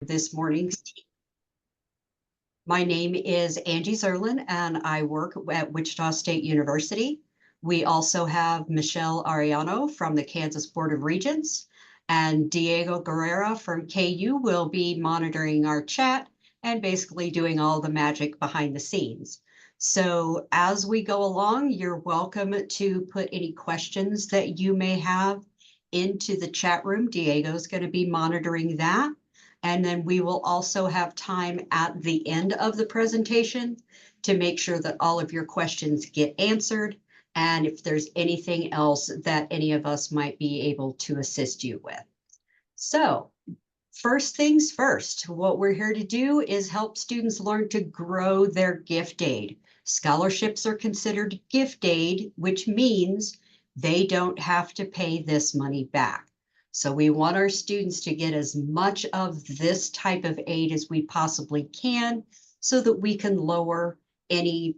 this morning's team. My name is Angie Zerlin, and I work at Wichita State University. We also have Michelle Ariano from the Kansas Board of Regents, and Diego Guerrera from KU will be monitoring our chat and basically doing all the magic behind the scenes. So as we go along, you're welcome to put any questions that you may have into the chat room. Diego's going to be monitoring that. And then we will also have time at the end of the presentation to make sure that all of your questions get answered. And if there's anything else that any of us might be able to assist you with. So first things first, what we're here to do is help students learn to grow their gift aid. Scholarships are considered gift aid, which means they don't have to pay this money back. So we want our students to get as much of this type of aid as we possibly can so that we can lower any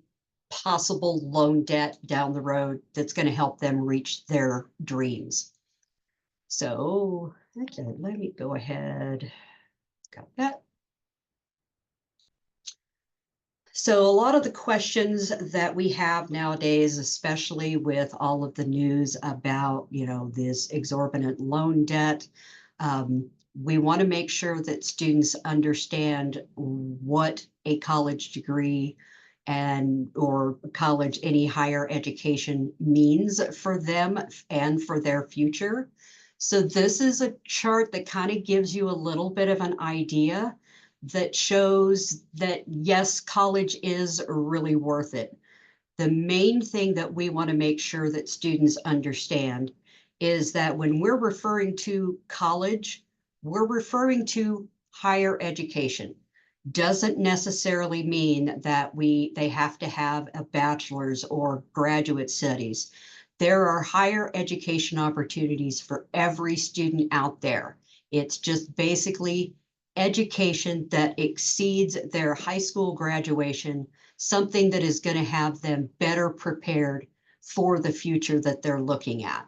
possible loan debt down the road that's going to help them reach their dreams. So let me go ahead. Got that. So a lot of the questions that we have nowadays, especially with all of the news about, this exorbitant loan debt, we want to make sure that students understand what a college degree or college, any higher education means for them and for their future. So this is a chart that kind of gives you a little bit of an idea that shows that, yes, college is really worth it. The main thing that we want to make sure that students understand is that when we're referring to college, we're referring to higher education. Doesn't necessarily mean that they have to have a bachelor's or graduate studies. There are higher education opportunities for every student out there. It's just basically education that exceeds their high school graduation, something that is going to have them better prepared for the future that they're looking at.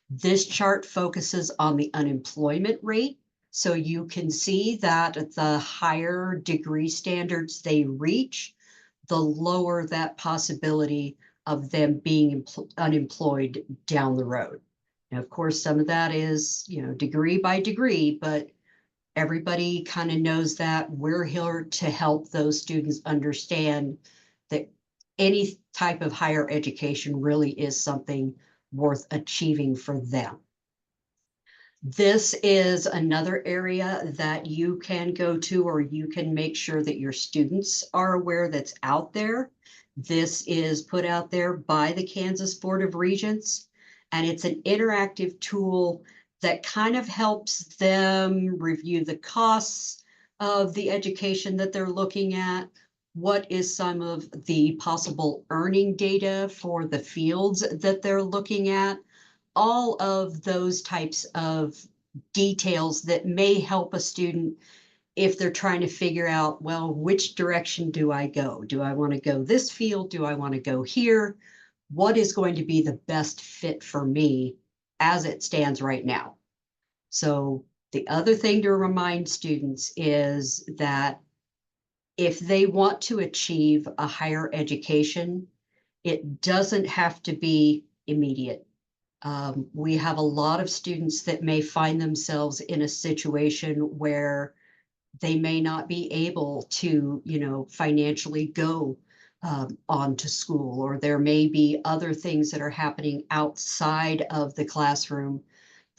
This chart focuses on the unemployment rate. So you can see that the higher degree standards they reach, the lower that possibility of them being unemployed down the road. Now, of course, some of that is, degree by degree, but everybody kind of knows that we're here to help those students understand that any type of higher education really is something worth achieving for them. This is another area that you can go to, or you can make sure that your students are aware that's out there. This is put out there by the Kansas Board of Regents, and it's an interactive tool that kind of helps them review the costs of the education that they're looking at. What is some of the possible earning data for the fields that they're looking at? All of those types of details that may help a student if they're trying to figure out, well, which direction do I go? Do I want to go this field? Do I want to go here? What is going to be the best fit for me as it stands right now? So the other thing to remind students is that if they want to achieve a higher education, it doesn't have to be immediate. We have a lot of students that may find themselves in a situation where they may not be able to, financially go on to school, or there may be other things that are happening outside of the classroom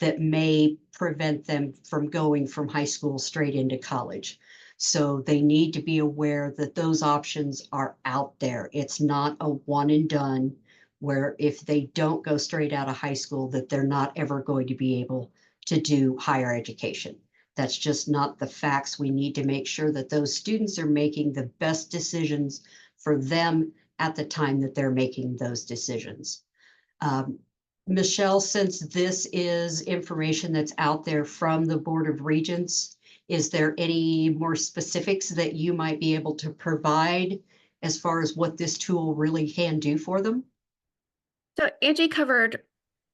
that may prevent them from going from high school straight into college. So they need to be aware that those options are out there. It's not a one and done, where if they don't go straight out of high school, that they're not ever going to be able to do higher education. That's just not the facts. We need to make sure that those students are making the best decisions for them at the time that they're making those decisions. Michelle, since this is information that's out there from the Board of Regents, is there any more specifics that you might be able to provide as far as what this tool really can do for them? So Angie covered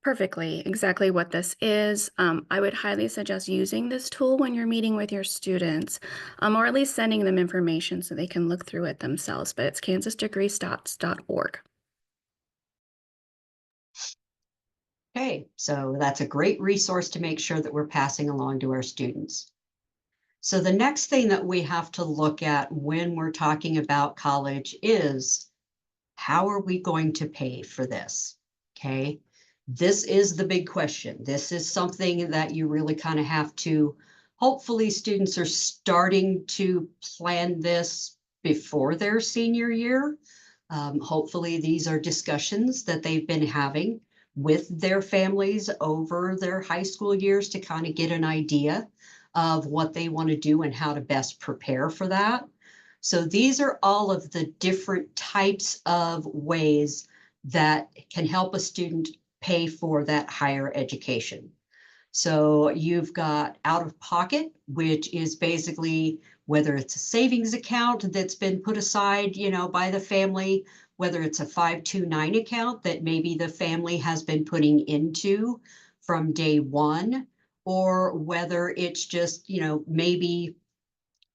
Perfectly, exactly what this is. I would highly suggest using this tool when you're meeting with your students, or at least sending them information so they can look through it themselves. But it's kansasdegreestats.org. Okay, so that's a great resource to make sure that we're passing along to our students. So the next thing that we have to look at when we're talking about college is, how are we going to pay for this? Okay, this is the big question. This is something that you really kind of have to, hopefully, students are starting to plan this before their senior year. Hopefully, these are discussions that they've been having with their families over their high school years to kind of get an idea of what they want to do and how to best prepare for that. So these are all of the different types of ways that can help a student pay for that higher education. So you've got out of pocket, which is basically whether it's a savings account that's been put aside, by the family, whether it's a 529 account that maybe the family has been putting into from day one, or whether it's just, maybe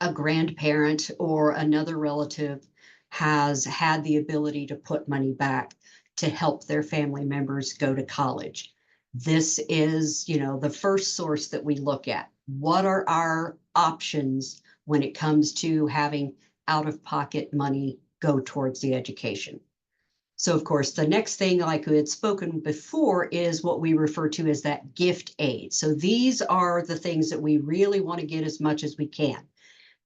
a grandparent or another relative has had the ability to put money back to help their family members go to college. This is, the first source that we look at. What are our options when it comes to having out of pocket money go towards the education? So, of course, the next thing, like we had spoken before, is what we refer to as that gift aid. So, these are the things that we really want to get as much as we can.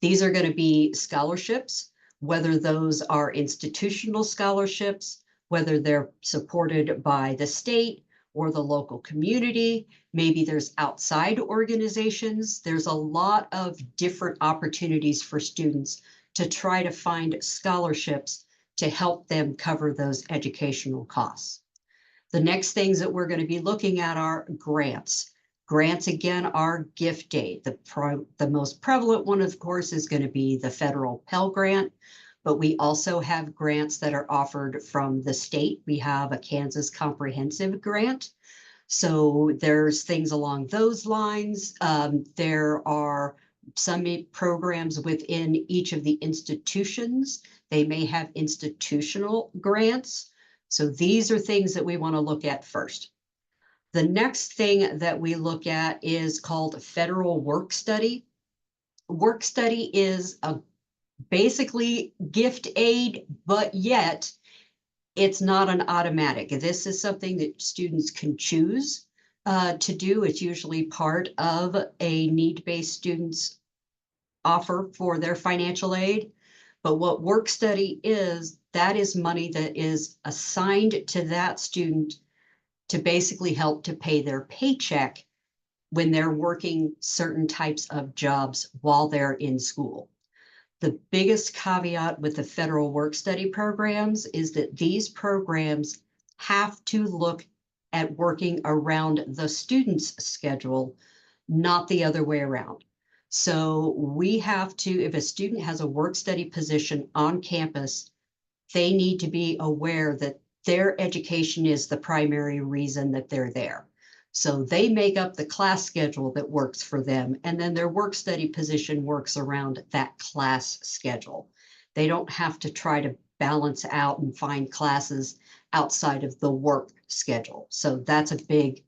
These are going to be scholarships, whether those are institutional scholarships, whether they're supported by the state or the local community. Maybe there's outside organizations. There's a lot of different opportunities for students to try to find scholarships to help them cover those educational costs. The next things that we're going to be looking at are grants. Grants, again, are gift aid. The most prevalent one, of course, is going to be the federal Pell Grant, but we also have grants that are offered from the state. We have a Kansas Comprehensive Grant. So there's things along those lines. There are some programs within each of the institutions. They may have institutional grants. So these are things that we want to look at first. The next thing that we look at is called federal work study. Work study is a basically gift aid, but yet it's not an automatic. This is something that students can choose to do. It's usually part of a need-based student's offer for their financial aid. But what work study is, that is money that is assigned to that student to basically help to pay their paycheck when they're working certain types of jobs while they're in school. The biggest caveat with the federal work study programs is that these programs have to look at working around the student's schedule, not the other way around. So we have to, if a student has a work study position on campus, they need to be aware that their education is the primary reason that they're there. So they make up the class schedule that works for them, and then their work study position works around that class schedule. They don't have to try to balance out and find classes outside of the work schedule. So that's a big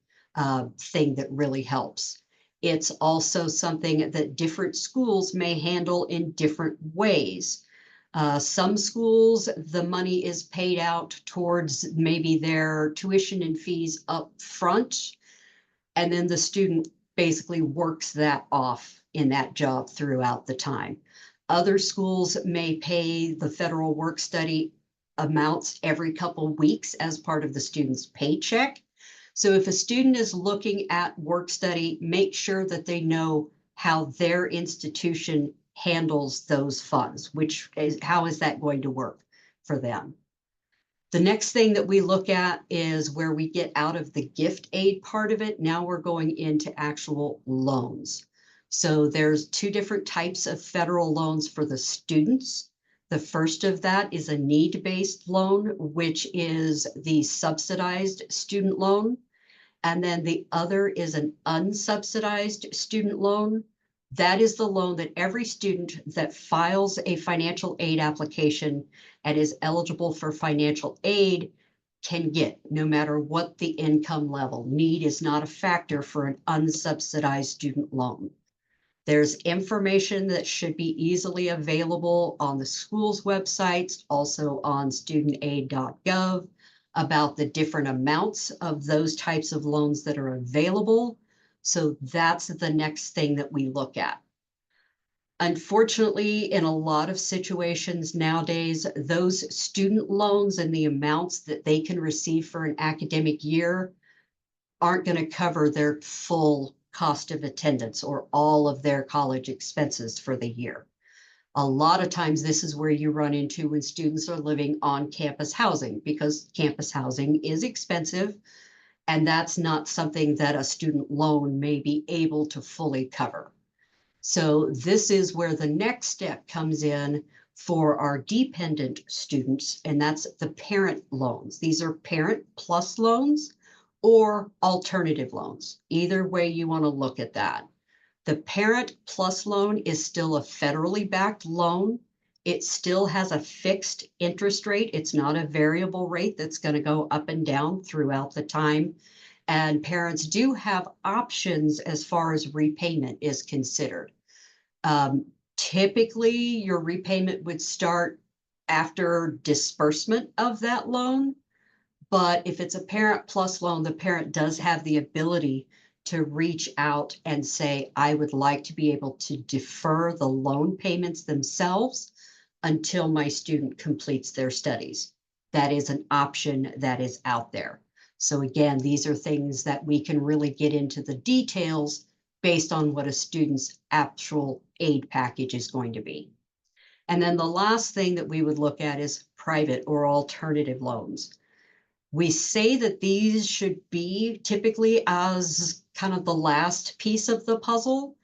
thing that really helps. It's also something that different schools may handle in different ways. Some schools, the money is paid out towards maybe their tuition and fees up front, and then the student basically works that off in that job throughout the time. Other schools may pay the federal work study amounts every couple weeks as part of the student's paycheck. So if a student is looking at work study, make sure that they know how their institution handles those funds, which is how is that going to work for them. The next thing that we look at is where we get out of the gift aid part of it. Now we're going into actual loans. So there's two different types of federal loans for the students. The first of that is a need-based loan, which is the subsidized student loan. And then the other is an unsubsidized student loan. That is the loan that every student that files a financial aid application and is eligible for financial aid can get, no matter what the income level. Need is not a factor for an unsubsidized student loan. There's information that should be easily available on the school's websites, also on studentaid.gov, about the different amounts of those types of loans that are available. So that's the next thing that we look at. Unfortunately, in a lot of situations nowadays, those student loans and the amounts that they can receive for an academic year aren't going to cover their full cost of attendance or all of their college expenses for the year. A lot of times, this is where you run into when students are living on campus housing, because campus housing is expensive, and that's not something that a student loan may be able to fully cover. So this is where the next step comes in for our dependent students, and that's the parent loans. These are parent plus loans or alternative loans. Either way you want to look at that. The parent plus loan is still a federally backed loan. It still has a fixed interest rate. It's not a variable rate that's going to go up and down throughout the time. And parents do have options as far as repayment is considered. Typically, your repayment would start after disbursement of that loan. But if it's a parent plus loan, the parent does have the ability to reach out and say, I would like to be able to defer the loan payments themselves until my student completes their studies. That is an option that is out there. So again, these are things that we can really get into the details based on what a student's actual aid package is going to be. And then the last thing that we would look at is private or alternative loans. We say that these should be typically as kind of the last piece of the puzzle,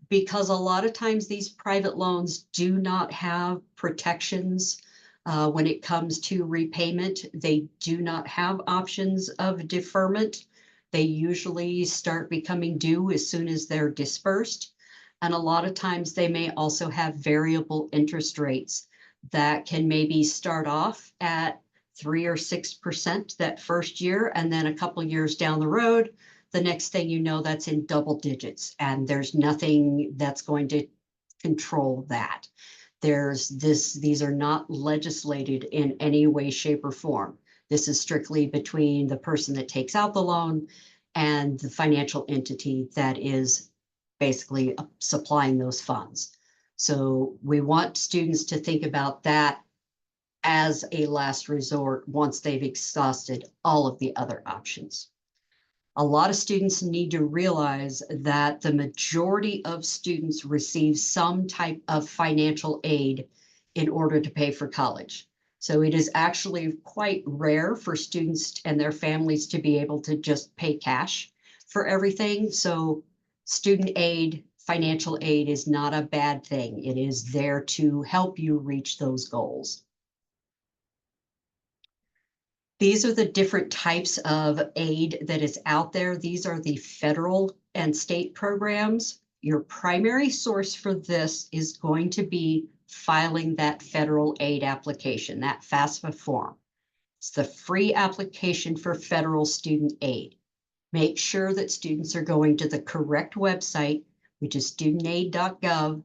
because a lot of times these private loans do not have protections when it comes to repayment. They do not have options of deferment. They usually start becoming due as soon as they're dispersed. And a lot of times they may also have variable interest rates that can maybe start off at 3 or 6% that first year, and then a couple years down the road, the next thing you know, that's in double digits, and there's nothing that's going to control that. These are not legislated in any way, shape, or form. This is strictly between the person that takes out the loan and the financial entity that is basically supplying those funds. So we want students to think about that as a last resort once they've exhausted all of the other options. A lot of students need to realize that the majority of students receive some type of financial aid in order to pay for college. So it is actually quite rare for students and their families to be able to just pay cash for everything. So student aid, financial aid is not a bad thing. It is there to help you reach those goals. These are the different types of aid that is out there. These are the federal and state programs. Your primary source for this is going to be filing that federal aid application, that FAFSA form. It's the free application for federal student aid. Make sure that students are going to the correct website, which is studentaid.gov.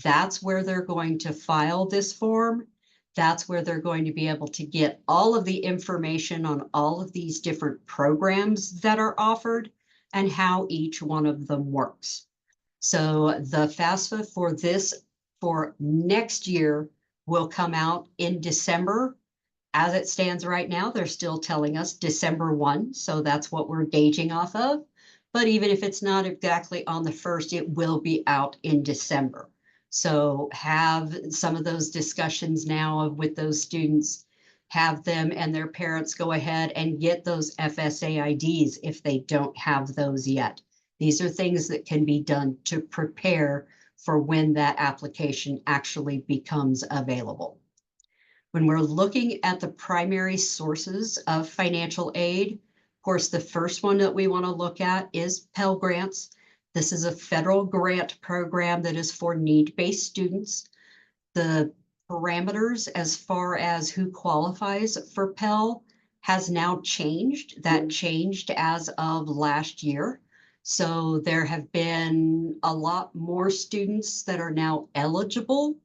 That's where they're going to file this form. That's where they're going to be able to get all of the information on all of these different programs that are offered and how each one of them works. So the FAFSA for next year will come out in December. As it stands right now, they're still telling us December 1, so that's what we're gauging off of. But even if it's not exactly on the 1st, it will be out in December. So have some of those discussions now with those students, have them and their parents go ahead and get those FSA IDs if they don't have those yet. These are things that can be done to prepare for when that application actually becomes available. When we're looking at the primary sources of financial aid, Of course, the first one that we want to look at is Pell Grants. This is a federal grant program that is for need-based students. The parameters as far as who qualifies for Pell has now changed. That changed as of last year. So there have been a lot more students that are now eligible.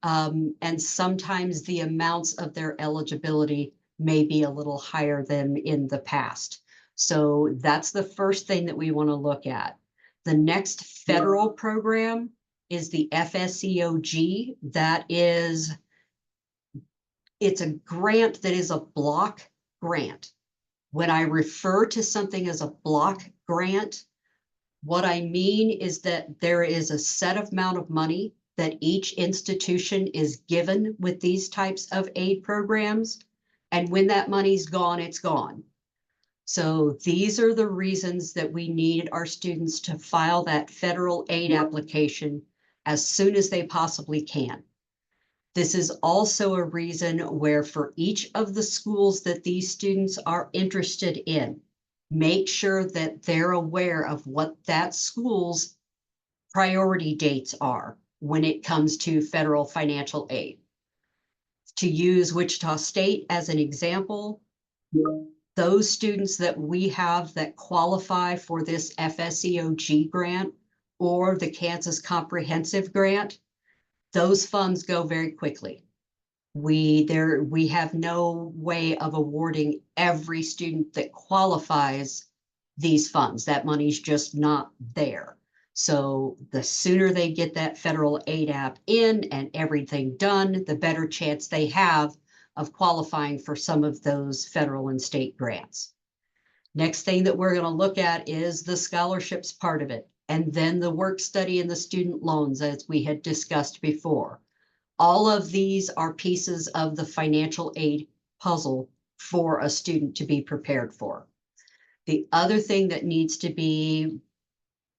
And sometimes the amounts of their eligibility may be a little higher than in the past. So that's the first thing that we want to look at. The next federal program is the FSEOG. It's a grant that is a block grant. When I refer to something as a block grant, what I mean is that there is a set amount of money that each institution is given with these types of aid programs. And when that money's gone, it's gone. So these are the reasons that we need our students to file that federal aid application as soon as they possibly can. This is also a reason where for each of the schools that these students are interested in, make sure that they're aware of what that school's priority dates are when it comes to federal financial aid. To use Wichita State as an example, those students that we have that qualify for this FSEOG grant or the Kansas Comprehensive Grant, those funds go very quickly. We have no way of awarding every student that qualifies these funds. That money's just not there. So the sooner they get that federal aid app in and everything done, the better chance they have of qualifying for some of those federal and state grants. Next thing that we're going to look at is the scholarships part of it, and then the work study and the student loans, as we had discussed before. All of these are pieces of the financial aid puzzle for a student to be prepared for. The other thing that needs to be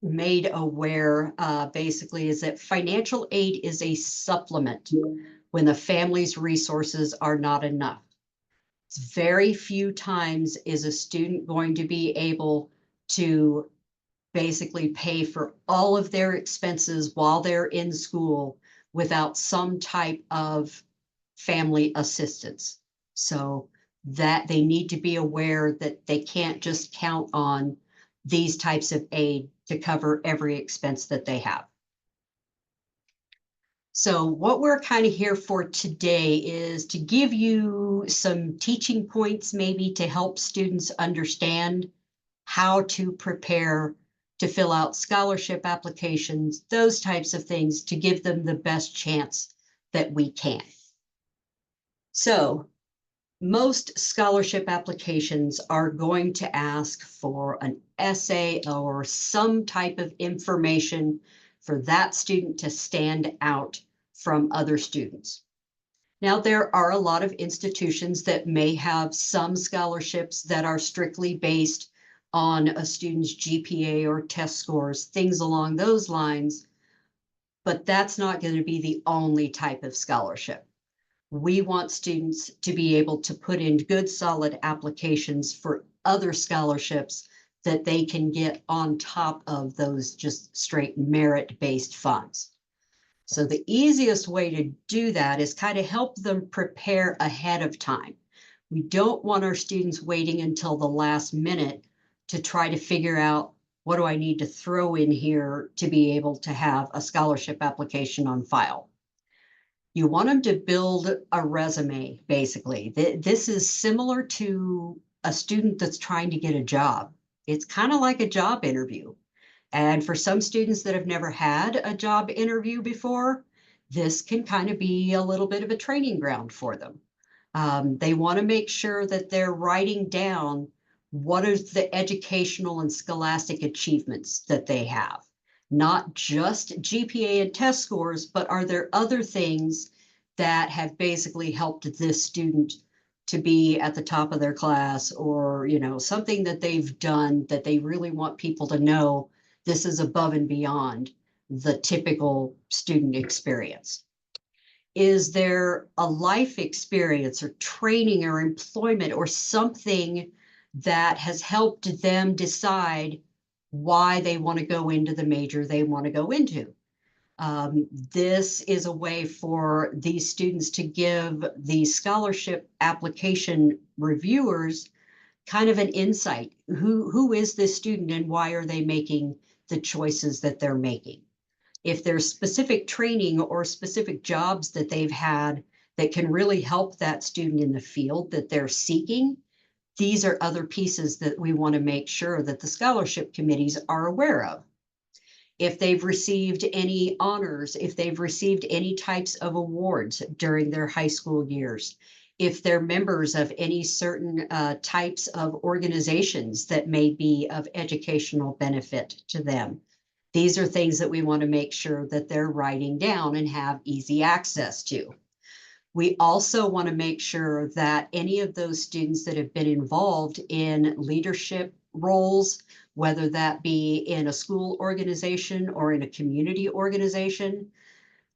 made aware, basically, is that financial aid is a supplement when the family's resources are not enough. It's very few times is a student going to be able to basically pay for all of their expenses while they're in school without some type of family assistance. So that they need to be aware that they can't just count on these types of aid to cover every expense that they have. So what we're kind of here for today is to give you some teaching points, maybe to help students understand how to prepare to fill out scholarship applications, those types of things, to give them the best chance that we can. So most scholarship applications are going to ask for an essay or some type of information for that student to stand out from other students. Now, there are a lot of institutions that may have some scholarships that are strictly based on a student's GPA or test scores, things along those lines, but that's not going to be the only type of scholarship. We want students to be able to put in good, solid applications for other scholarships that they can get on top of those just straight merit-based funds. So the easiest way to do that is kind of help them prepare ahead of time. We don't want our students waiting until the last minute to try to figure out, what do I need to throw in here to be able to have a scholarship application on file? You want them to build a resume, basically. This is similar to a student that's trying to get a job. It's kind of like a job interview. And for some students that have never had a job interview before, this can kind of be a little bit of a training ground for them. They want to make sure that they're writing down what is the educational and scholastic achievements that they have. Not just GPA and test scores, but are there other things that have basically helped this student to be at the top of their class, or, you know, something that they've done that they really want people to know this is above and beyond the typical student experience. Is there a life experience or training or employment or something that has helped them decide why they want to go into the major they want to go into. This is a way for these students to give the scholarship application reviewers kind of an insight. Who is this student and why are they making the choices that they're making? If there's specific training or specific jobs that they've had that can really help that student in the field that they're seeking, these are other pieces that we want to make sure that the scholarship committees are aware of. If they've received any honors, if they've received any types of awards during their high school years, if they're members of any certain types of organizations that may be of educational benefit to them. These are things that we want to make sure that they're writing down and have easy access to. We also want to make sure that any of those students that have been involved in leadership roles, whether that be in a school organization or in a community organization,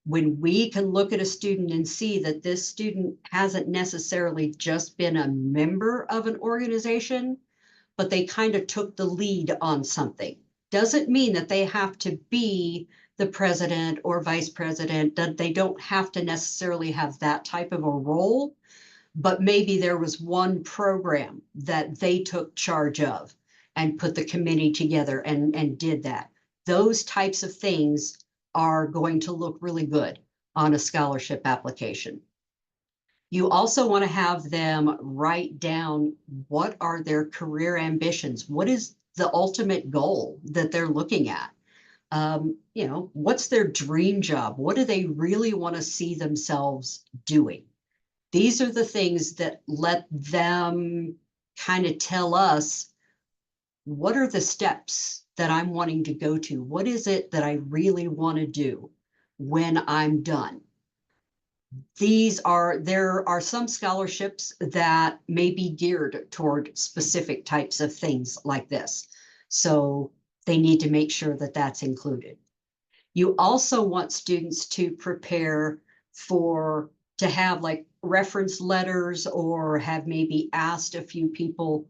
when we can look at a student and see that this student hasn't necessarily just been a member of an organization, but they kind of took the lead on something. Doesn't mean that they have to be the president or vice president, that they don't have to necessarily have that type of a role, but maybe there was one program that they took charge of and put the committee together and did that. Those types of things are going to look really good on a scholarship application. You also want to have them write down what are their career ambitions? What is the ultimate goal that they're looking at? What's their dream job? What do they really want to see themselves doing? These are the things that let them kind of tell us, what are the steps that I'm wanting to go to? What is it that I really want to do when I'm done? There are some scholarships that may be geared toward specific types of things like this. So they need to make sure that that's included. You also want students to prepare to have like reference letters, or have maybe asked a few people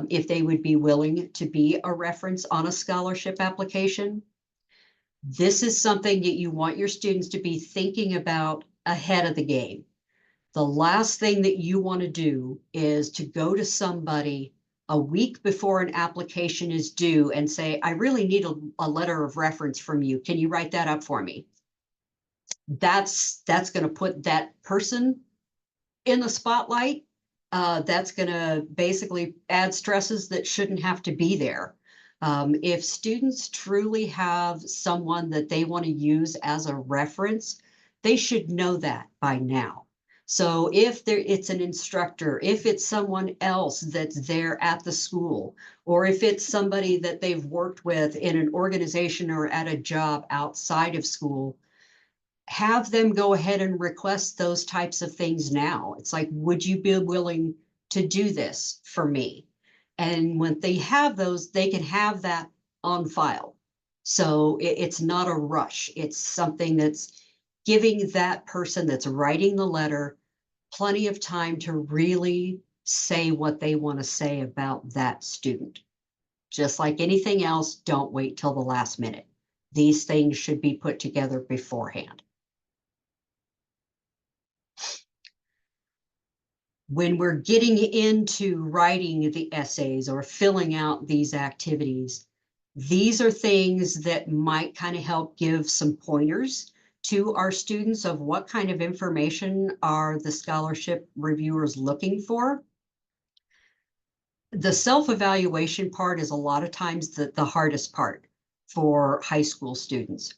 if they would be willing to be a reference on a scholarship application. This is something that you want your students to be thinking about ahead of the game. The last thing that you want to do is to go to somebody a week before an application is due and say, I really need a letter of reference from you. Can you write that up for me? That's going to put that person in the spotlight. That's going to basically add stresses that shouldn't have to be there. If students truly have someone that they want to use as a reference, they should know that by now. So if it's an instructor, if it's someone else that's there at the school, or if it's somebody that they've worked with in an organization or at a job outside of school, have them go ahead and request those types of things now. It's like, would you be willing to do this for me? And when they have those, they can have that on file. So it's not a rush. It's something that's giving that person that's writing the letter plenty of time to really say what they want to say about that student. Just like anything else, don't wait till the last minute. These things should be put together beforehand. When we're getting into writing the essays or filling out these activities, these are things that might kind of help give some pointers to our students of what kind of information are the scholarship reviewers looking for. The self-evaluation part is a lot of times the hardest part for high school students.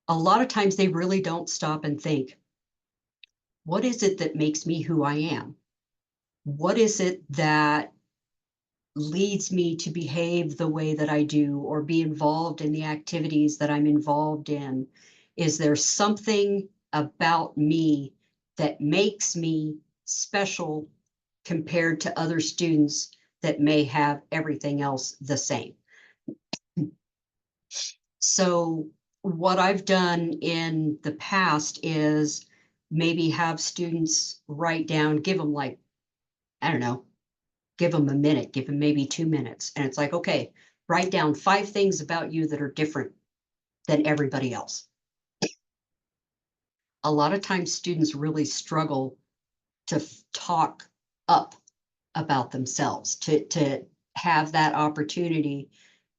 A lot of times they really don't stop and think, what is it that makes me who I am? What is it that leads me to behave the way that I do or be involved in the activities that I'm involved in? Is there something about me that makes me special compared to other students that may have everything else the same? So what I've done in the past is maybe have students write down, give them like, I don't know, Give them a minute, give them maybe 2 minutes. And it's like, okay, write down 5 things about you that are different than everybody else. A lot of times students really struggle to talk up about themselves, to have that opportunity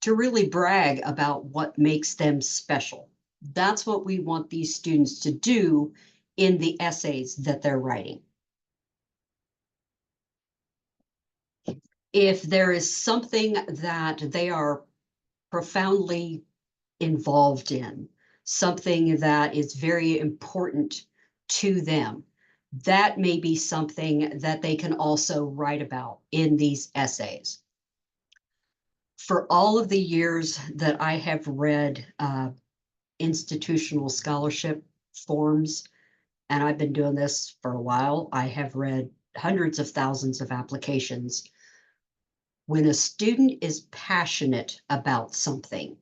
to really brag about what makes them special. That's what we want these students to do in the essays that they're writing. If there is something that they are profoundly involved in, something that is very important to them, that may be something that they can also write about in these essays. For all of the years that I have read institutional scholarship forms, and I've been doing this for a while, I have read hundreds of thousands of applications. When a student is passionate about something,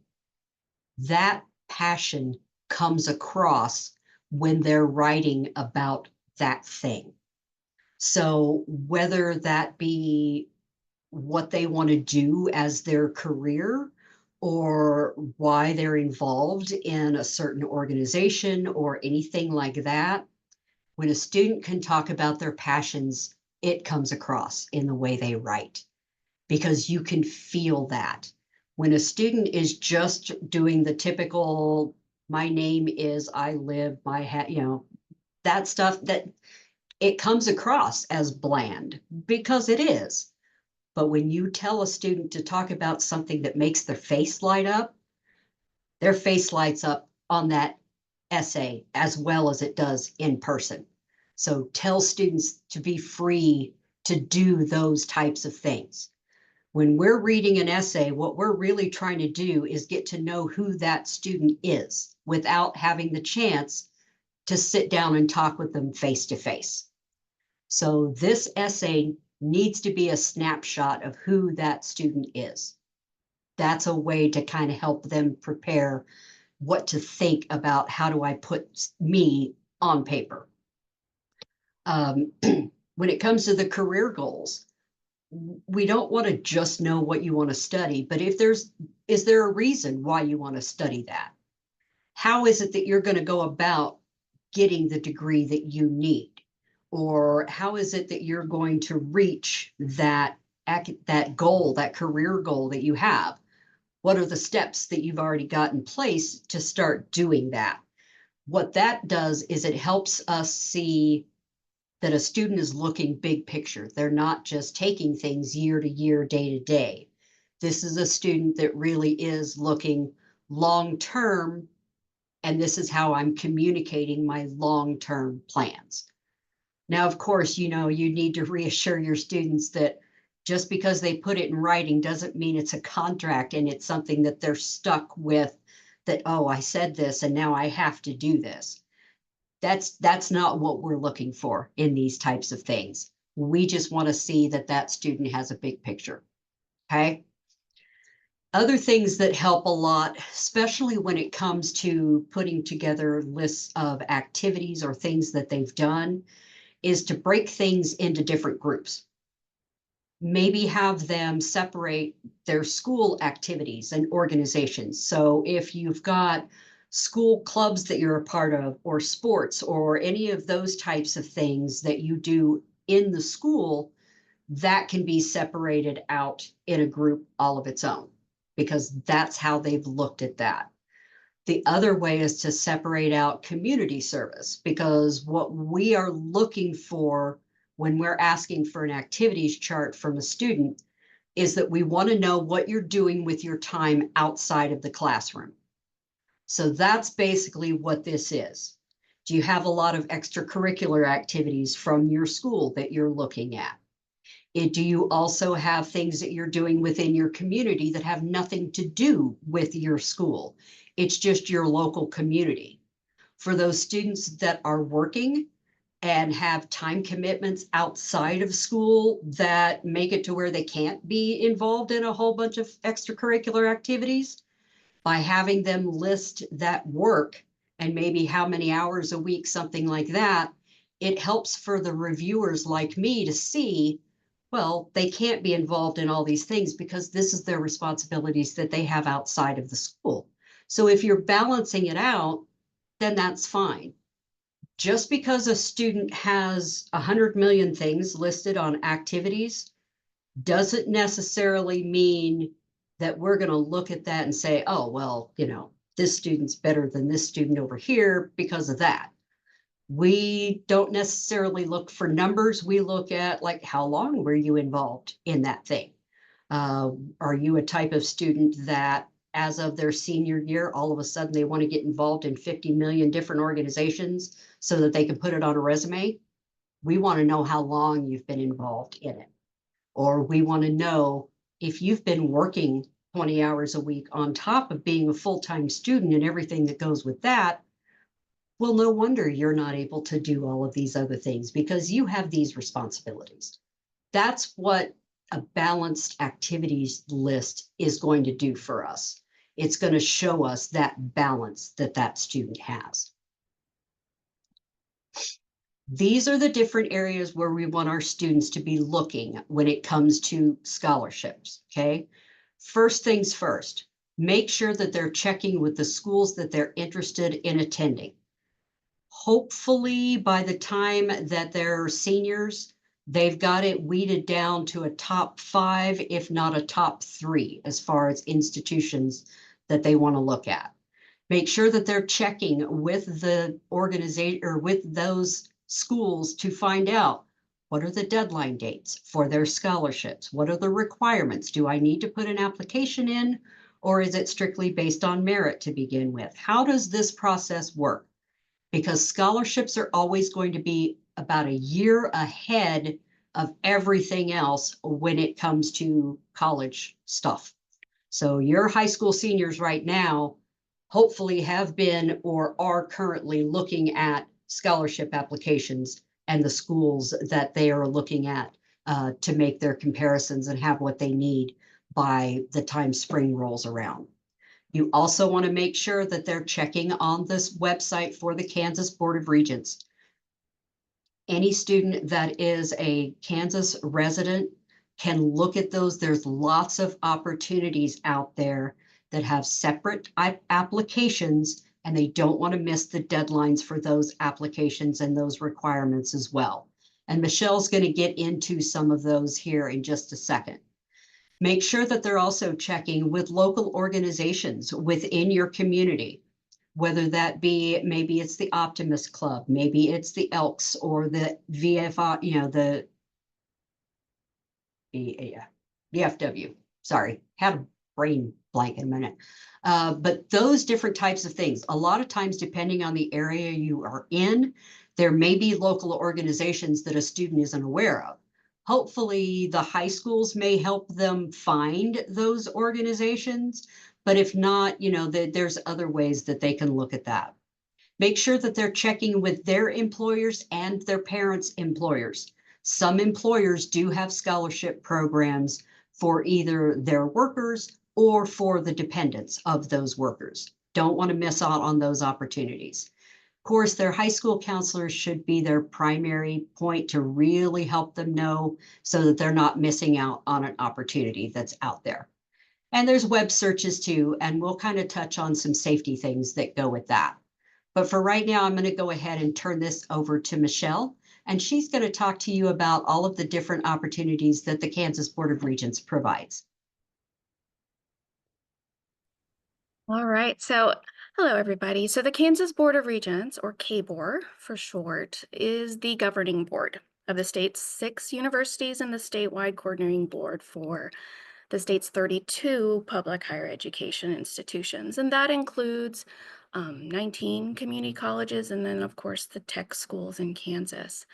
that passion comes across when they're writing about that thing. So whether that be what they want to do as their career or why they're involved in a certain organization or anything like that, when a student can talk about their passions, it comes across in the way they write because you can feel that. When a student is just doing the typical, my name is, I live, my hat, that stuff, that it comes across as bland because it is. But when you tell a student to talk about something that makes their face light up, their face lights up on that essay as well as it does in person. So tell students to be free to do those types of things. When we're reading an essay, what we're really trying to do is get to know who that student is without having the chance to sit down and talk with them face to face. So this essay needs to be a snapshot of who that student is. That's a way to kind of help them prepare what to think about how do I put me on paper. When it comes to the career goals, we don't want to just know what you want to study, but is there a reason why you want to study that? How is it that you're going to go about getting the degree that you need? Or how is it that you're going to reach that goal, that career goal that you have? What are the steps that you've already got in place to start doing that? What that does is it helps us see that a student is looking big picture. They're not just taking things year to year, day to day. This is a student that really is looking long term, and this is how I'm communicating my long term plans. Now, of course, you need to reassure your students that just because they put it in writing doesn't mean it's a contract and it's something that they're stuck with, that, oh, I said this and now I have to do this. That's not what we're looking for in these types of things. We just want to see that that student has a big picture. Okay. Other things that help a lot, especially when it comes to putting together lists of activities or things that they've done, is to break things into different groups. Maybe have them separate their school activities and organizations. So if you've got school clubs that you're a part of, or sports, or any of those types of things that you do in the school, that can be separated out in a group all of its own, because that's how they've looked at that. The other way is to separate out community service, because what we are looking for when we're asking for an activities chart from a student is that we want to know what you're doing with your time outside of the classroom. So that's basically what this is. Do you have a lot of extracurricular activities from your school that you're looking at? Do you also have things that you're doing within your community that have nothing to do with your school? It's just your local community. For those students that are working and have time commitments outside of school that make it to where they can't be involved in a whole bunch of extracurricular activities, by having them list that work and maybe how many hours a week, something like that, it helps for the reviewers like me to see Well, they can't be involved in all these things because this is their responsibilities that they have outside of the school. So if you're balancing it out, then that's fine. Just because a student has 100 million things listed on activities doesn't necessarily mean that we're going to look at that and say, oh, well, this student's better than this student over here because of that. We don't necessarily look for numbers. We look at, like, how long were you involved in that thing? Uh, are you a type of student that, as of their senior year, all of a sudden they want to get involved in 50 million different organizations so that they can put it on a resume? We want to know how long you've been involved in it. Or we want to know if you've been working 20 hours a week on top of being a full-time student and everything that goes with that. Well, no wonder you're not able to do all of these other things because you have these responsibilities. That's what a balanced activities list is going to do for us. It's going to show us that balance that that student has. These are the different areas where we want our students to be looking when it comes to scholarships, okay? First things first, make sure that they're checking with the schools that they're interested in attending. Hopefully, by the time that they're seniors, they've got it weeded down to a top 5, if not a top 3, as far as institutions that they want to look at. Make sure that they're checking with the organization or with those schools to find out what are the deadline dates for their scholarships? What are the requirements? Do I need to put an application in, or is it strictly based on merit to begin with? How does this process work? Because scholarships are always going to be about a year ahead of everything else when it comes to college stuff. So your high school seniors right now hopefully have been or are currently looking at scholarship applications and the schools that they are looking at to make their comparisons and have what they need by the time spring rolls around. You also want to make sure that they're checking on this website for the Kansas Board of Regents. Any student that is a Kansas resident can look at those. There's lots of opportunities out there that have separate applications, and they don't want to miss the deadlines for those applications and those requirements as well. And Michelle's going to get into some of those here in just a second. Make sure that they're also checking with local organizations within your community, whether that be, maybe it's the Optimist Club, maybe it's the Elks or the VFI, the VFW. Sorry, had a brain blank in a minute. But those different types of things, a lot of times, depending on the area you are in, there may be local organizations that a student isn't aware of. Hopefully, the high schools may help them find those organizations. But if not, there's other ways that they can look at that. Make sure that they're checking with their employers and their parents' employers. Some employers do have scholarship programs for either their workers or for the dependents of those workers. Don't want to miss out on those opportunities. Of course, their high school counselors should be their primary point to really help them know so that they're not missing out on an opportunity that's out there. And there's web searches too, and we'll kind of touch on some safety things that go with that. But for right now, I'm going to go ahead and turn this over to Michelle, and she's going to talk to you about all of the different opportunities that the Kansas Board of Regents provides. All right. So, hello, everybody. So, the Kansas Board of Regents, or KBOR for short, is the governing board of the state's 6 universities and the statewide coordinating board for the state's 32 public higher education institutions. And that includes 19 community colleges and then, of course, the tech schools in Kansas.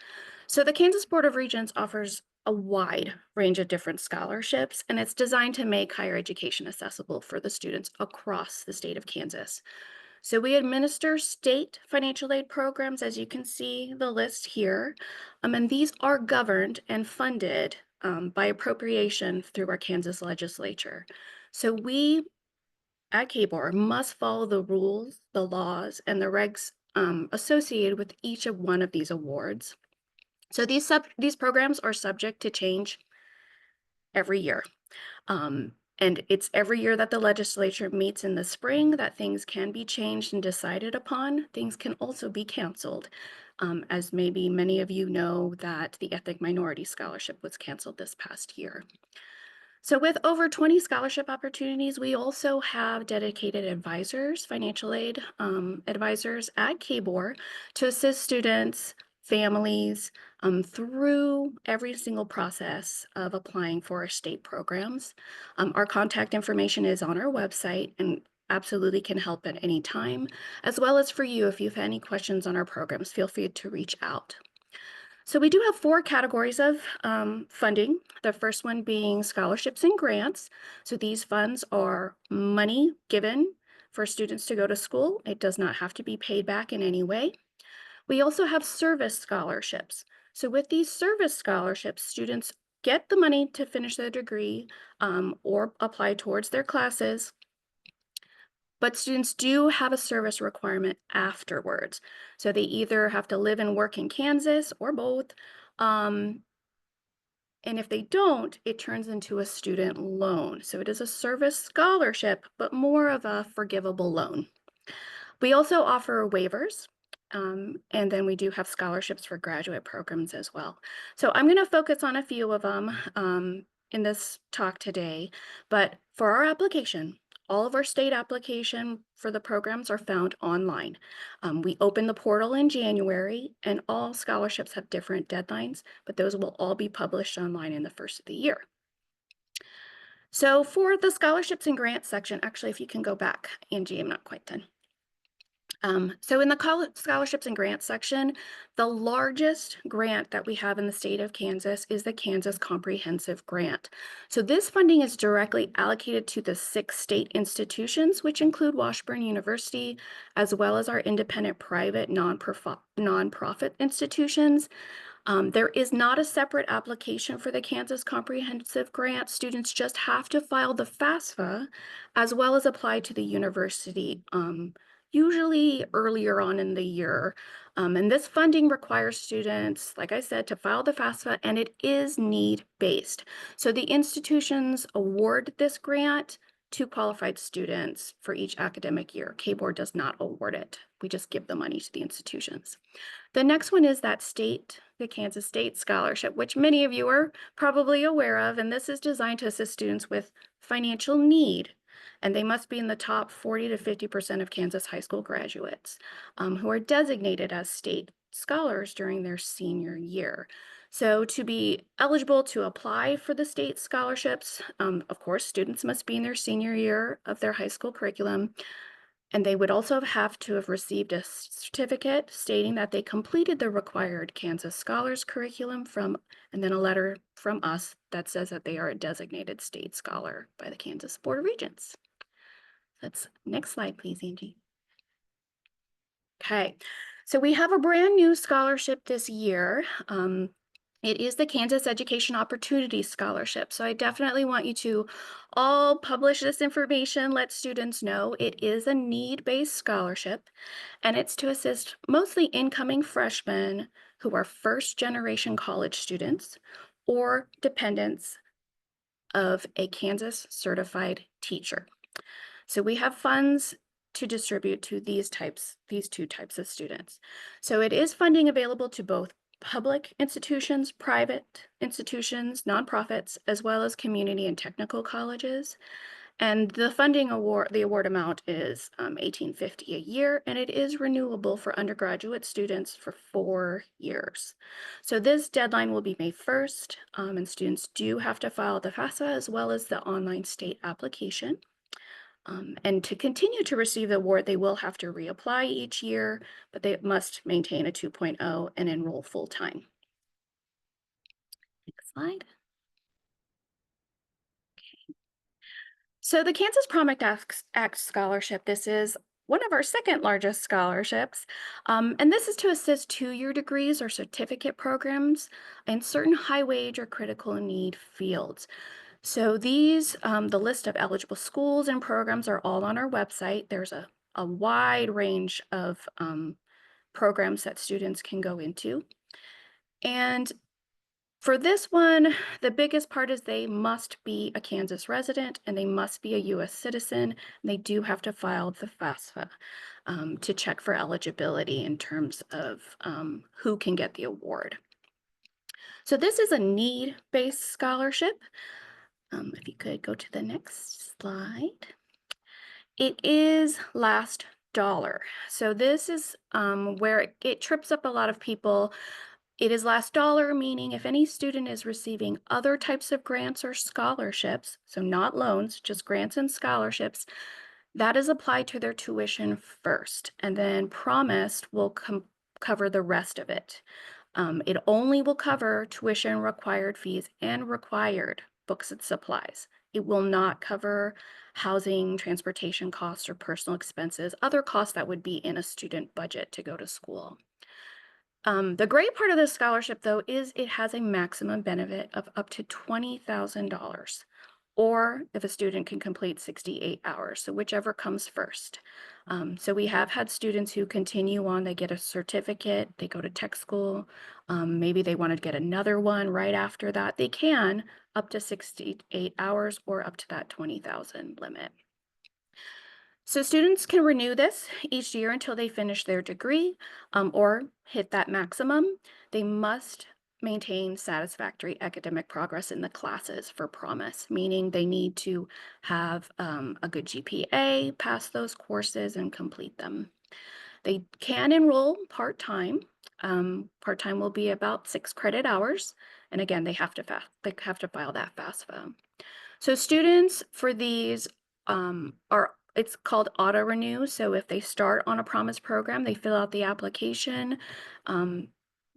So the Kansas Board of Regents offers a wide range of different scholarships, and it's designed to make higher education accessible for the students across the state of Kansas. So we administer state financial aid programs, as you can see the list here, and these are governed and funded by appropriation through our Kansas legislature. So we at KBOR must follow the rules, the laws, and the regs associated with each of one of these awards. So these programs are subject to change every year. And it's every year that the legislature meets in the spring that things can be changed and decided upon. Things can also be canceled. As maybe many of you know, that the Ethnic Minority Scholarship was canceled this past year. So with over 20 scholarship opportunities, we also have dedicated advisors, financial aid advisors at KBOR to assist students, families through every single process of applying for our state programs. Our contact information is on our website and absolutely can help at any time, as well as for you if you have any questions on our programs, feel free to reach out. So we do have 4 categories of funding. The first one being scholarships and grants. So these funds are money given for students to go to school. It does not have to be paid back in any way. We also have service scholarships. So with these service scholarships, students get the money to finish their degree or apply towards their classes. But students do have a service requirement afterwards. So they either have to live and work in Kansas or both. Um, and if they don't, it turns into a student loan. So it is a service scholarship, but more of a forgivable loan. We also offer waivers, and then we do have scholarships for graduate programs as well. So I'm going to focus on a few of them in this talk today, but for our application, all of our state application for the programs are found online. We open the portal in January, and all scholarships have different deadlines, but those will all be published online in the first of the year. So for the scholarships and grants section, actually, if you can go back, Angie, I'm not quite done. So in the scholarships and grants section, the largest grant that we have in the state of Kansas is the Kansas Comprehensive Grant. So this funding is directly allocated to the 6 state institutions, which include Washburn University, as well as our independent private nonprofit institutions. There is not a separate application for the Kansas Comprehensive Grant. Students just have to file the FAFSA as well as apply to the university, usually earlier on in the year. And this funding requires students, like I said, to file the FAFSA, and it is need-based. So the institutions award this grant to qualified students for each academic year. KBOR does not award it. We just give the money to the institutions. The next one is the Kansas State Scholarship, which many of you are probably aware of, and this is designed to assist students with financial need. And they must be in the top 40 to 50% of Kansas high school graduates who are designated as state scholars during their senior year. So to be eligible to apply for the state scholarships, of course, students must be in their senior year of their high school curriculum. And they would also have to have received a certificate stating that they completed the required Kansas Scholars curriculum and then a letter from us that says that they are a designated state scholar by the Kansas Board of Regents. Next slide, please, Angie. Okay, so we have a brand new scholarship this year. It is the Kansas Education Opportunity Scholarship. So I definitely want you to all publish this information, let students know it is a need-based scholarship, and it's to assist mostly incoming freshmen who are first-generation college students or dependents of a Kansas certified teacher. So we have funds to distribute to these two types of students. So it is funding available to both public institutions, private institutions, nonprofits, as well as community and technical colleges. And the award amount is $18.50 a year, and it is renewable for undergraduate students for 4 years. So this deadline will be May 1st, and students do have to file the FAFSA as well as the online state application. And to continue to receive the award, they will have to reapply each year, but they must maintain a 2.0 and enroll full-time. Next slide. Okay. So the Kansas Promise Act Scholarship, this is one of our second largest scholarships, and this is to assist 2-year degrees or certificate programs in certain high-wage or critical need fields. So these, the list of eligible schools and programs are all on our website. There's a wide range of programs that students can go into. And For this one, the biggest part is they must be a Kansas resident and they must be a U.S. citizen. And they do have to file the FAFSA to check for eligibility in terms of who can get the award. So this is a need-based scholarship. If you could go to the next slide. It is last dollar. So this is where it trips up a lot of people. It is last dollar, meaning if any student is receiving other types of grants or scholarships, so not loans, just grants and scholarships, that is applied to their tuition first, and then promised will cover the rest of it. It only will cover tuition required fees and required books and supplies. It will not cover housing, transportation costs, or personal expenses, other costs that would be in a student budget to go to school. The great part of this scholarship, though, is it has a maximum benefit of up to $20,000, or if a student can complete 68 hours, so whichever comes first. So we have had students who continue on, they get a certificate, they go to tech school, maybe they want to get another one right after that. They can up to 68 hours or up to that 20,000 limit. So students can renew this each year until they finish their degree or hit that maximum. They must maintain satisfactory academic progress in the classes for promise, meaning they need to have a good GPA, pass those courses, and complete them. They can enroll part-time. Part-time will be about 6 credit hours. And again, they have to file that FAFSA. So students for these it's called auto renew. So if they start on a promise program, they fill out the application.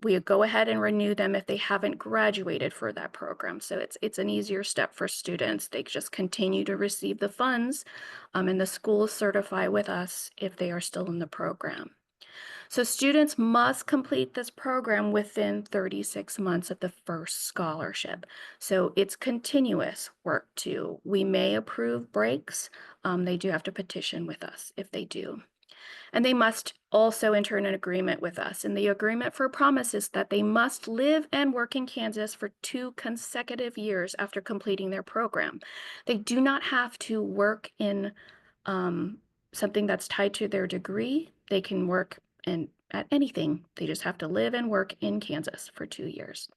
We go ahead and renew them if they haven't graduated for that program. So it's an easier step for students. They just continue to receive the funds, and the schools certify with us if they are still in the program. So students must complete this program within 36 months of the first scholarship. So it's continuous work too. We may approve breaks. They do have to petition with us if they do. And they must also enter an agreement with us. And the agreement for promise is that they must live and work in Kansas for 2 consecutive years after completing their program. They do not have to work in something that's tied to their degree. They can work at anything. They just have to live and work in Kansas for 2 years.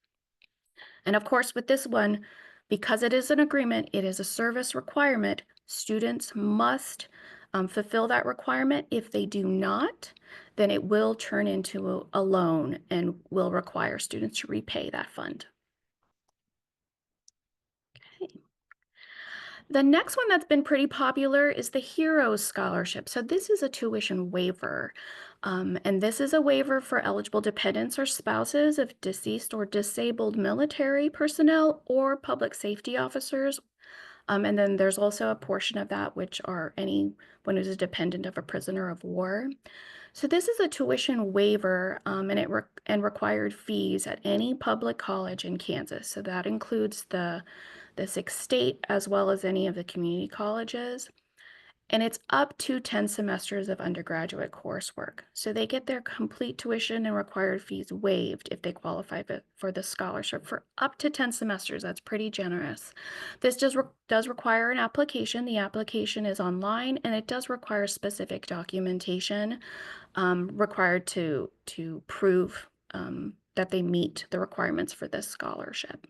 And of course, with this one, because it is an agreement, it is a service requirement. Students must fulfill that requirement. If they do not, then it will turn into a loan and will require students to repay that fund. Okay. The next one that's been pretty popular is the Heroes Scholarship. So this is a tuition waiver. And this is a waiver for eligible dependents or spouses of deceased or disabled military personnel or public safety officers. And then there's also a portion of that which are anyone who's a dependent of a prisoner of war. So this is a tuition waiver and required fees at any public college in Kansas. So that includes the 6 state as well as any of the community colleges. And it's up to 10 semesters of undergraduate coursework. So they get their complete tuition and required fees waived if they qualify for the scholarship for up to 10 semesters. That's pretty generous. This does require an application. The application is online, and it does require specific documentation required to prove that they meet the requirements for this scholarship.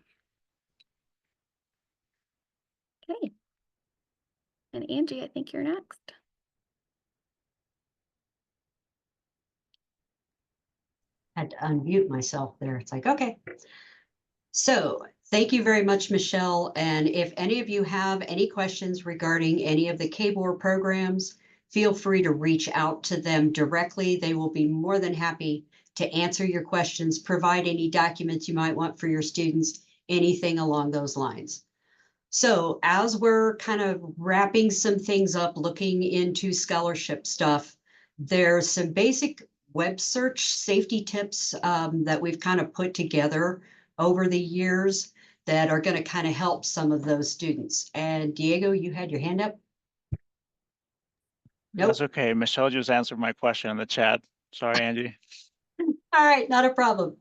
Okay. And Angie, I think you're next. Had to unmute myself there. It's like, okay. So thank you very much, Michelle. And if any of you have any questions regarding any of the KBOR programs, feel free to reach out to them directly. They will be more than happy to answer your questions, provide any documents you might want for your students, anything along those lines. So as we're kind of wrapping some things up, looking into scholarship stuff, there's some basic web search safety tips that we've kind of put together over the years that are going to kind of help some of those students. And Diego, you had your hand up? Nope. That's okay. Michelle just answered my question in the chat. Sorry, Angie. All right, not a problem.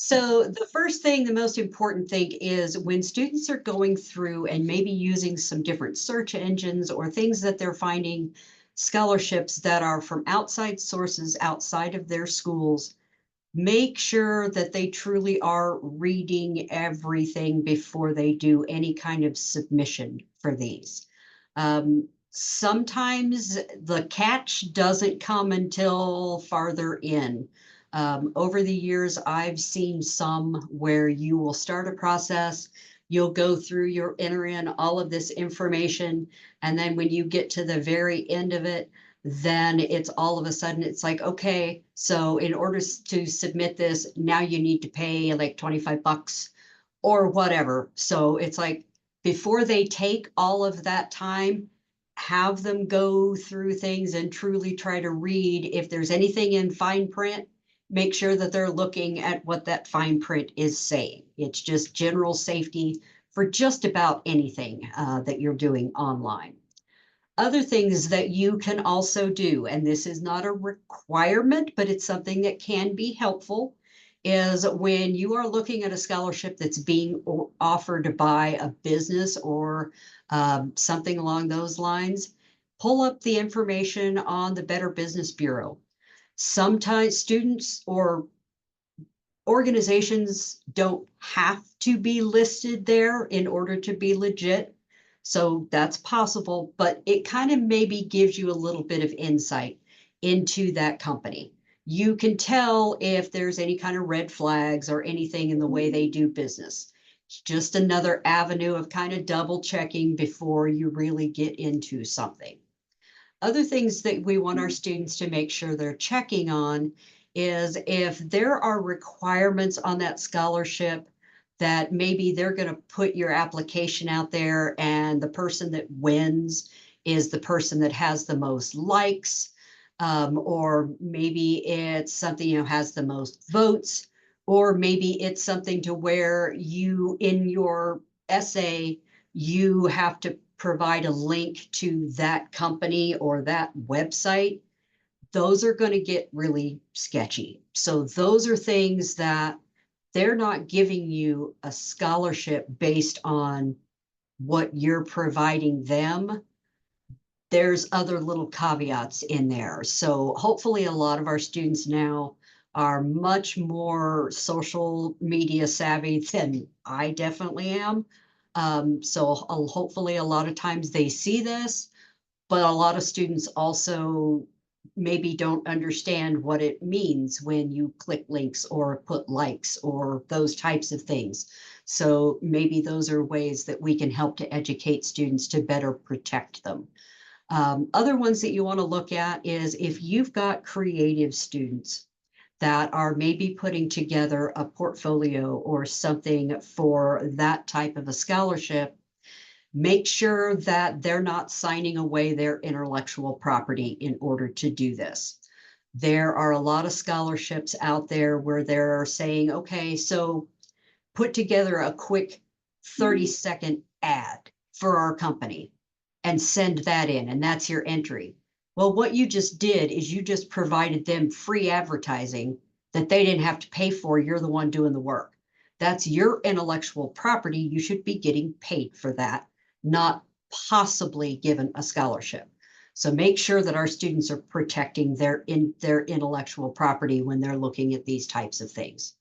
So the first thing, the most important thing is when students are going through and maybe using some different search engines or things that they're finding scholarships that are from outside sources outside of their schools, make sure that they truly are reading everything before they do any kind of submission for these. Sometimes the catch doesn't come until farther in. Over the years, I've seen some where you will start a process, you'll go through, you'll enter in all of this information, and then when you get to the very end of it, then it's all of a sudden it's like, okay, so in order to submit this, now you need to pay like 25 bucks or whatever. So it's like before they take all of that time, have them go through things and truly try to read. If there's anything in fine print, make sure that they're looking at what that fine print is saying. It's just general safety for just about anything that you're doing online. Other things that you can also do, and this is not a requirement, but it's something that can be helpful, is when you are looking at a scholarship that's being offered by a business or something along those lines, pull up the information on the Better Business Bureau. Sometimes students or organizations don't have to be listed there in order to be legit. So that's possible, but it kind of maybe gives you a little bit of insight into that company. You can tell if there's any kind of red flags or anything in the way they do business. It's just another avenue of kind of double checking before you really get into something. Other things that we want our students to make sure they're checking on is if there are requirements on that scholarship that maybe they're going to put your application out there and the person that wins is the person that has the most likes, or maybe it's something, has the most votes, or maybe it's something to where you in your essay you have to provide a link to that company or that website. Those are going to get really sketchy. So those are things that they're not giving you a scholarship based on what you're providing them. There's other little caveats in there. So hopefully a lot of our students now are much more social media savvy than I definitely am. So hopefully a lot of times they see this, but a lot of students also maybe don't understand what it means when you click links or put likes or those types of things. So maybe those are ways that we can help to educate students to better protect them. Other ones that you want to look at is if you've got creative students that are maybe putting together a portfolio or something for that type of a scholarship, make sure that they're not signing away their intellectual property in order to do this. There are a lot of scholarships out there where they're saying, okay, so put together a quick 30-second ad for our company and send that in, and that's your entry. Well, what you just did is you just provided them free advertising that they didn't have to pay for. You're the one doing the work. That's your intellectual property. You should be getting paid for that, not possibly given a scholarship. So make sure that our students are protecting their intellectual property when they're looking at these types of things.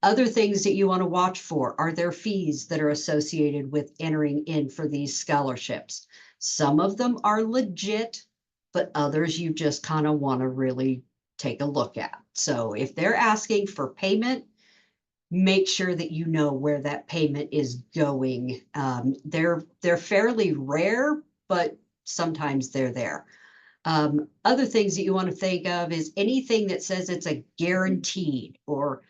Other things that you want to watch for are there fees that are associated with entering in for these scholarships. Some of them are legit, but others you just kind of want to really take a look at. So if they're asking for payment, make sure that you know where that payment is going. They're fairly rare, but sometimes they're there. Other things that you want to think of is anything that says it's a guaranteed or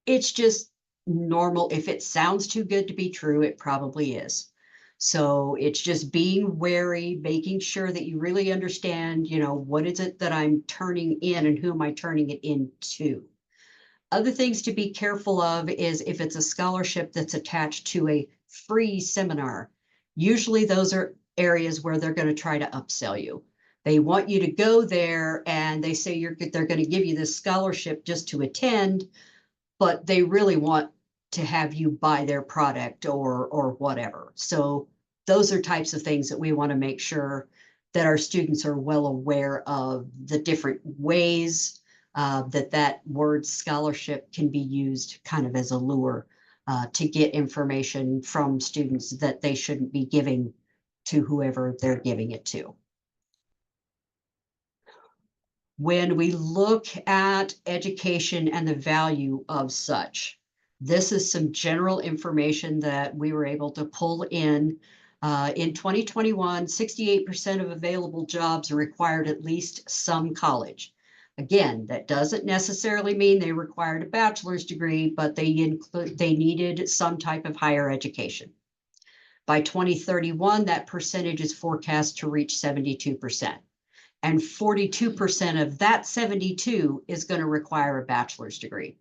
it's just normal. If it sounds too good to be true, it probably is. So it's just being wary, making sure that you really understand, what is it that I'm turning in and who am I turning it into? Other things to be careful of is if it's a scholarship that's attached to a free seminar, usually those are areas where they're going to try to upsell you. They want you to go there and they say they're going to give you this scholarship just to attend, but they really want to have you buy their product or whatever. So those are types of things that we want to make sure that our students are well aware of the different ways that word scholarship can be used kind of as a lure to get information from students that they shouldn't be giving to whoever they're giving it to. When we look at education and the value of such, this is some general information that we were able to pull in. In 2021, 68% of available jobs required at least some college. Again, that doesn't necessarily mean they required a bachelor's degree, but they needed some type of higher education. By 2031, that percentage is forecast to reach 72%. And 42% of that 72 is going to require a bachelor's degree.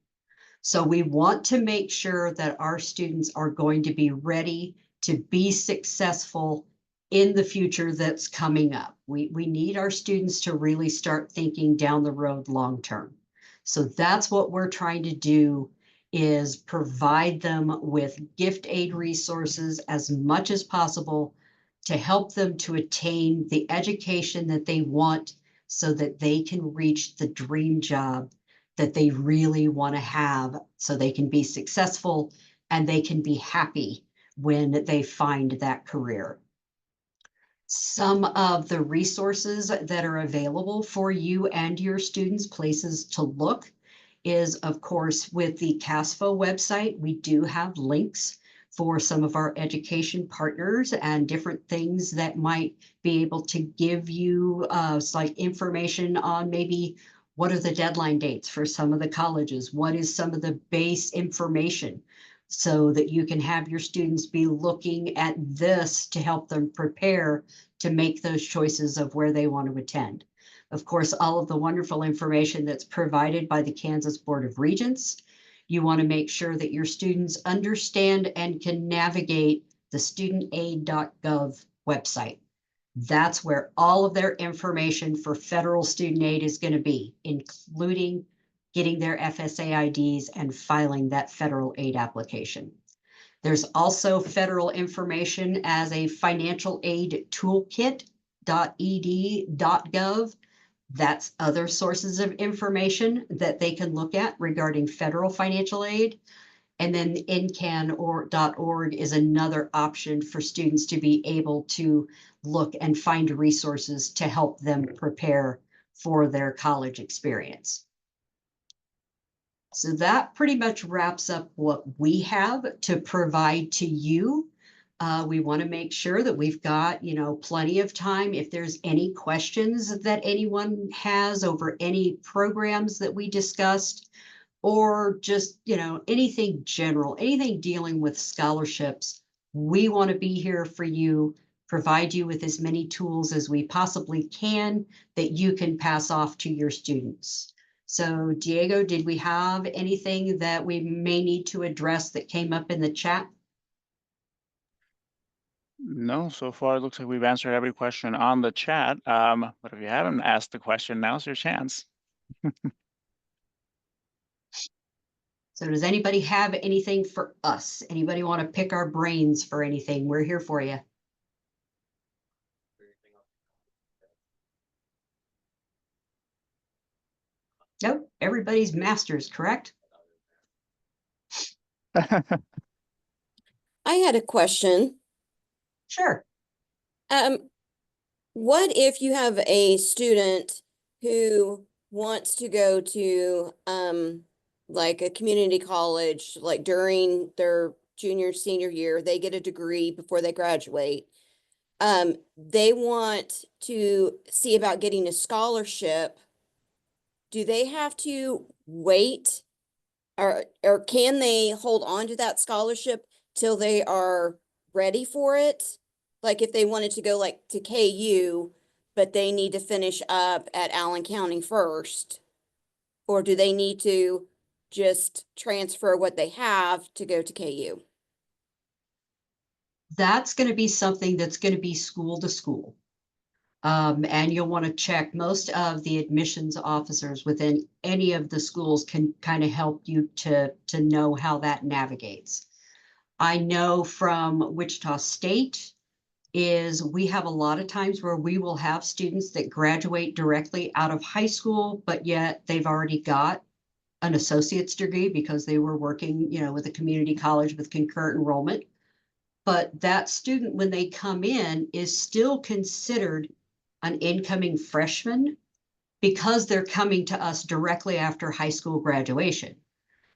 So we want to make sure that our students are going to be ready to be successful in the future that's coming up. We need our students to really start thinking down the road long term. So that's what we're trying to do, is provide them with gift aid resources as much as possible to help them to attain the education that they want so that they can reach the dream job that they really want to have, so they can be successful and they can be happy when they find that career. Some of the resources that are available for you and your students, places to look, is of course with the CASFO website. We do have links for some of our education partners and different things that might be able to give you like information on maybe what are the deadline dates for some of the colleges, what is some of the base information, so that you can have your students be looking at this to help them prepare to make those choices of where they want to attend. Of course, all of the wonderful information that's provided by the Kansas Board of Regents. You want to make sure that your students understand and can navigate the studentaid.gov website. That's where all of their information for federal student aid is going to be, including getting their FSA IDs and filing that federal aid application. There's also federal information as a financial aid toolkit.ed.gov. That's other sources of information that they can look at regarding federal financial aid. And then ncan.org is another option for students to be able to look and find resources to help them prepare for their college experience. So that pretty much wraps up what we have to provide to you. We want to make sure that we've got, plenty of time. If there's any questions that anyone has over any programs that we discussed, or just, anything general, anything dealing with scholarships, we want to be here for you, provide you with as many tools as we possibly can that you can pass off to your students. So Diego, did we have anything that we may need to address that came up in the chat? No, so far it looks like we've answered every question on the chat. But if you haven't asked the question, now's your chance. So does anybody have anything for us? Anybody want to pick our brains for anything? We're here for you. Nope, everybody's masters, correct? I had a question. Sure. What if you have a student who wants to go to like a community college, like during their junior, senior year, they get a degree before they graduate. They want to see about getting a scholarship. Do they have to wait, or can they hold on to that scholarship till they are ready for it? Like if they wanted to go like to KU, but they need to finish up at Allen County first, or do they need to just transfer what they have to go to KU? That's going to be something that's going to be school to school. And you'll want to check, most of the admissions officers within any of the schools can kind of help you to know how that navigates. I know from Wichita State is we have a lot of times where we will have students that graduate directly out of high school, but yet they've already got an associate's degree because they were working, with a community college with concurrent enrollment. But that student, when they come in, is still considered an incoming freshman because they're coming to us directly after high school graduation.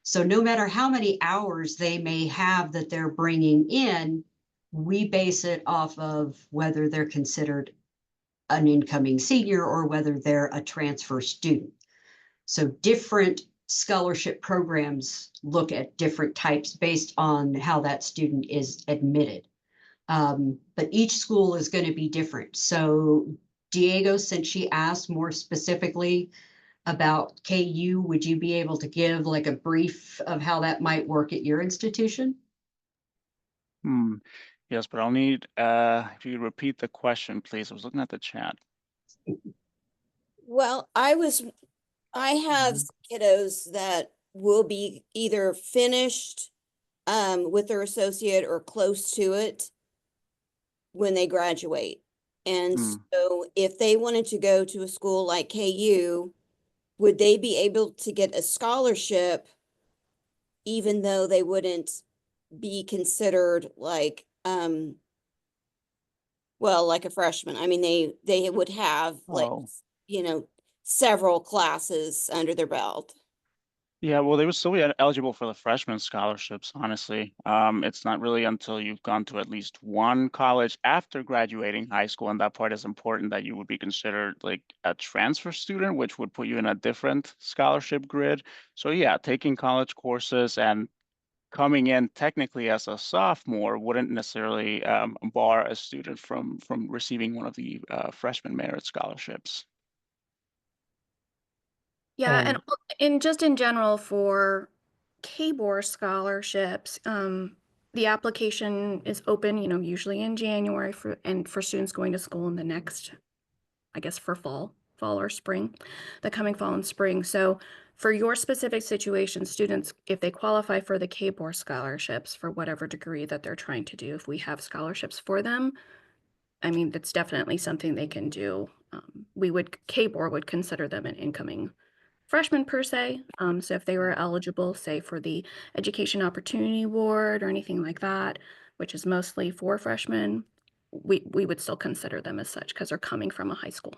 So no matter how many hours they may have that they're bringing in, we base it off of whether they're considered an incoming senior or whether they're a transfer student. So different scholarship programs look at different types based on how that student is admitted. But each school is going to be different. So Diego, since she asked more specifically about KU, would you be able to give like a brief of how that might work at your institution? Yes, but I'll need, if you could repeat the question, please. I was looking at the chat. Well, I have kiddos that will be either finished with their associate or close to it when they graduate. And so if they wanted to go to a school like KU, would they be able to get a scholarship even though they wouldn't be considered like like a freshman? I mean, they would have several classes under their belt. Yeah, well, they would still be eligible for the freshman scholarships, honestly. It's not really until you've gone to at least one college after graduating high school, and that part is important, that you would be considered like a transfer student, which would put you in a different scholarship grid. So yeah, taking college courses and coming in technically as a sophomore wouldn't necessarily bar a student from receiving one of the freshman merit scholarships. Yeah, and just in general for KBOR scholarships, the application is open, usually in January for students going to school in the next, I guess, for fall or spring, the coming fall and spring. So for your specific situation, students, if they qualify for the KBOR scholarships for whatever degree that they're trying to do, if we have scholarships for them, I mean, that's definitely something they can do. KBOR would consider them an incoming freshman per se. So if they were eligible, say for the Education Opportunity Award or anything like that, which is mostly for freshmen, we would still consider them as such because they're coming from a high school.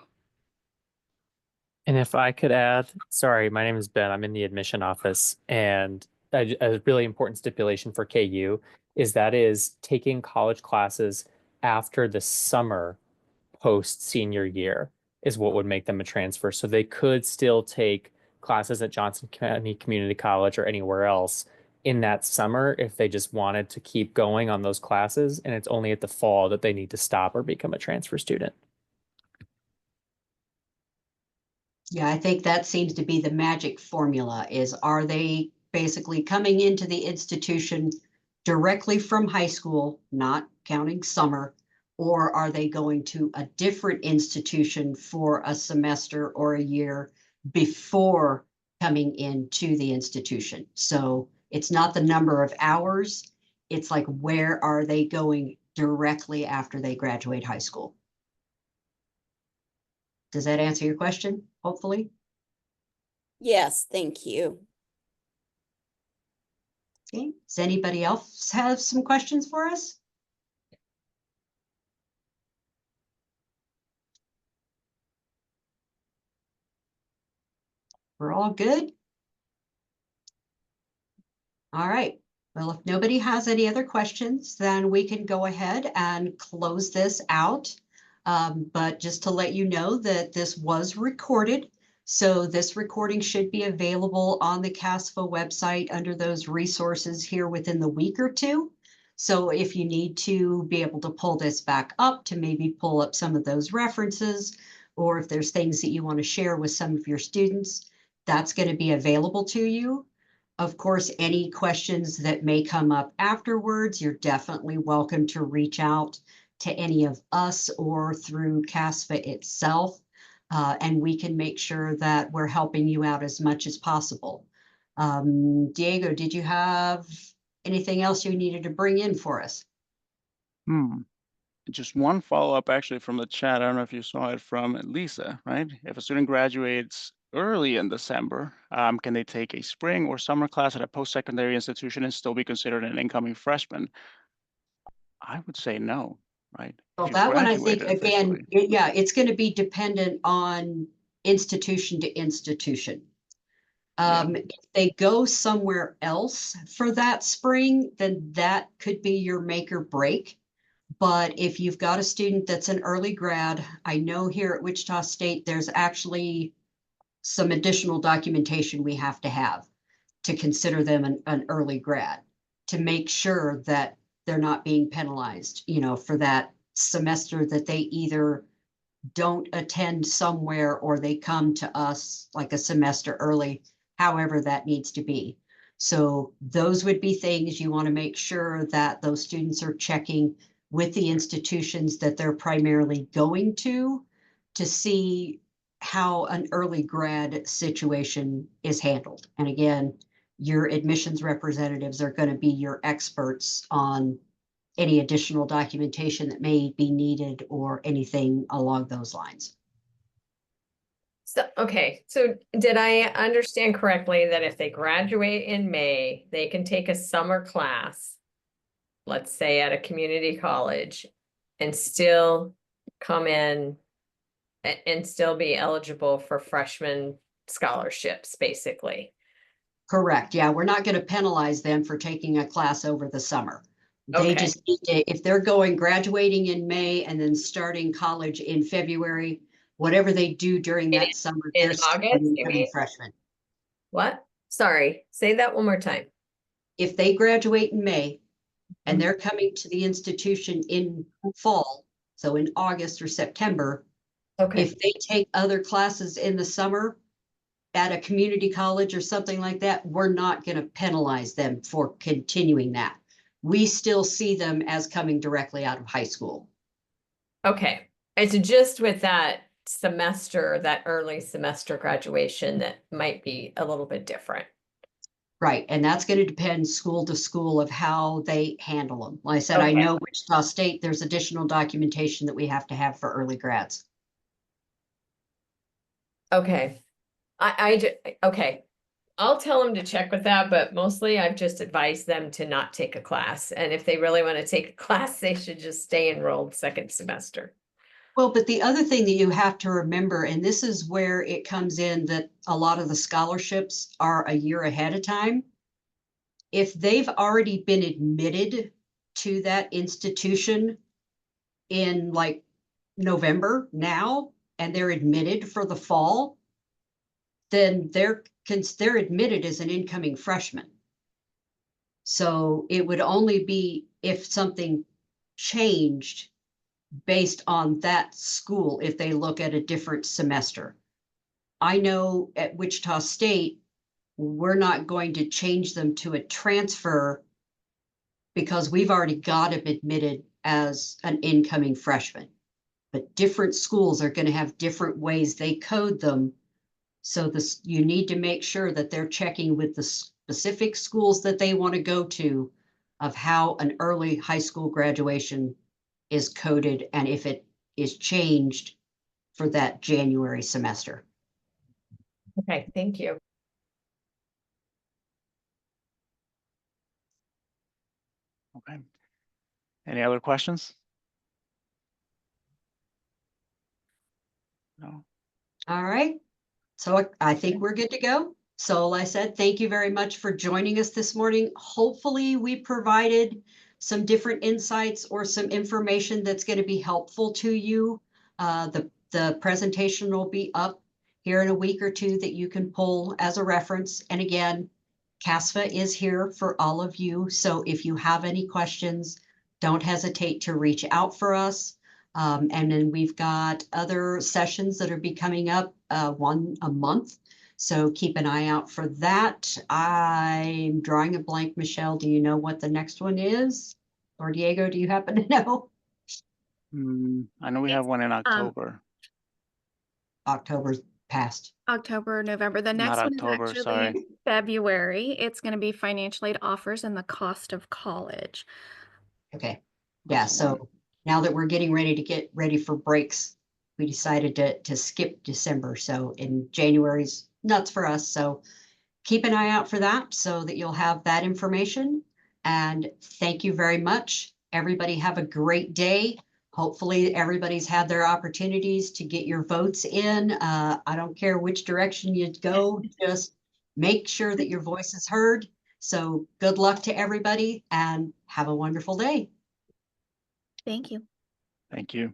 And if I could add, sorry, my name is Ben. I'm in the admission office, and a really important stipulation for KU is taking college classes after the summer post senior year is what would make them a transfer. So they could still take classes at Johnson County Community College or anywhere else in that summer if they just wanted to keep going on those classes. And it's only at the fall that they need to stop or become a transfer student. Yeah, I think that seems to be the magic formula is, are they basically coming into the institution directly from high school, not counting summer, or are they going to a different institution for a semester or a year before coming into the institution? So it's not the number of hours, it's like, where are they going directly after they graduate high school? Does that answer your question, hopefully? Yes, thank you. Okay, does anybody else have some questions for us? We're all good? All right. Well, if nobody has any other questions, then we can go ahead and close this out. But just to let you know that this was recorded. So this recording should be available on the CASFA website under those resources here within the week or two. So if you need to be able to pull this back up to maybe pull up some of those references, or if there's things that you want to share with some of your students, that's going to be available to you. Of course, any questions that may come up afterwards, you're definitely welcome to reach out to any of us or through CASFA itself. And we can make sure that we're helping you out as much as possible. Diego, did you have anything else you needed to bring in for us? Just one follow-up actually from the chat. I don't know if you saw it from Lisa, right? If a student graduates early in December, can they take a spring or summer class at a post-secondary institution and still be considered an incoming freshman? I would say no, right? Well, If you that one, I think, graduated again, officially. yeah, it's going to be dependent on institution to institution. If they go somewhere else for that spring, then that could be your make or break. But if you've got a student that's an early grad, I know here at Wichita State, there's actually some additional documentation we have to consider them an early grad, to make sure that they're not being penalized, you know, for that semester that they either don't attend somewhere or they come to us like a semester early, however that needs to be. So those would be things you want to make sure that those students are checking with the institutions that they're primarily going to see how an early grad situation is handled. And again, your admissions representatives are going to be your experts on any additional documentation that may be needed or anything along those lines. So, okay, so did I understand correctly that if they graduate in May, they can take a summer class, let's say at a community college, and still come in and still be eligible for freshman scholarships, basically? Correct. Yeah, we're not going to penalize them for taking a class over the summer. They Okay. just need to, if they're graduating in May and then starting college in February, whatever they do during that summer, in they're still August, an you incoming mean? freshman. What? Sorry, say that one more time. If they graduate in May and they're coming to the institution in fall, so in August or September, Okay, if they take other classes in the summer at a community college or something like that, we're not going to penalize them for continuing that. We still see them as coming directly out of high school. okay. It's just with that semester, that early semester graduation, that might be a little bit different. Right, and that's going to depend school to school of how they handle them. Like I said, I Okay. know Wichita State, there's additional documentation that we have to have for early grads. Okay. Okay. I'll tell them to check with that, but mostly I've just advised them to not take a class. And if they really want to take a class, they should just stay enrolled second semester. Well, but the other thing that you have to remember, and this is where it comes in that a lot of the scholarships are a year ahead of time. If they've already been admitted to that institution in like November now, and they're admitted for the fall, then they're admitted as an incoming freshman. So it would only be if something changed based on that school, if they look at a different semester. I know at Wichita State, we're not going to change them to a transfer because we've already got them admitted as an incoming freshman. But different schools are going to have different ways they code them. So this, you need to make sure that they're checking with the specific schools that they want to go to of how an early high school graduation is coded and if it is changed for that January semester. Okay, thank you. Okay. Any other questions? No. All right. So I think we're good to go. So like I said, thank you very much for joining us this morning. Hopefully we provided some different insights or some information that's going to be helpful to you. The presentation will be up here in a week or two that you can pull as a reference. And again, CASFA is here for all of you. So if you have any questions, don't hesitate to reach out for us. And then we've got other sessions that are be coming up, one a month. So keep an eye out for that. I'm drawing a blank. Michelle, do you know what the next one is? Or Diego, do you happen to know? I know we have It's, one in October, October's passed. October, November. The not next one is October, sorry. actually February. It's going to be financial aid offers and the cost of college. Okay. Yeah, That's the one. so now that we're getting ready to get ready for breaks, we decided to skip December. So in January's nuts for us. So keep an eye out for that so that you'll have that information. And thank you very much. Everybody have a great day. Hopefully everybody's had their opportunities to get your votes in. I don't care which direction you go, just make sure that your voice is heard. So good luck to everybody and have a wonderful day. Thank you. Thank you.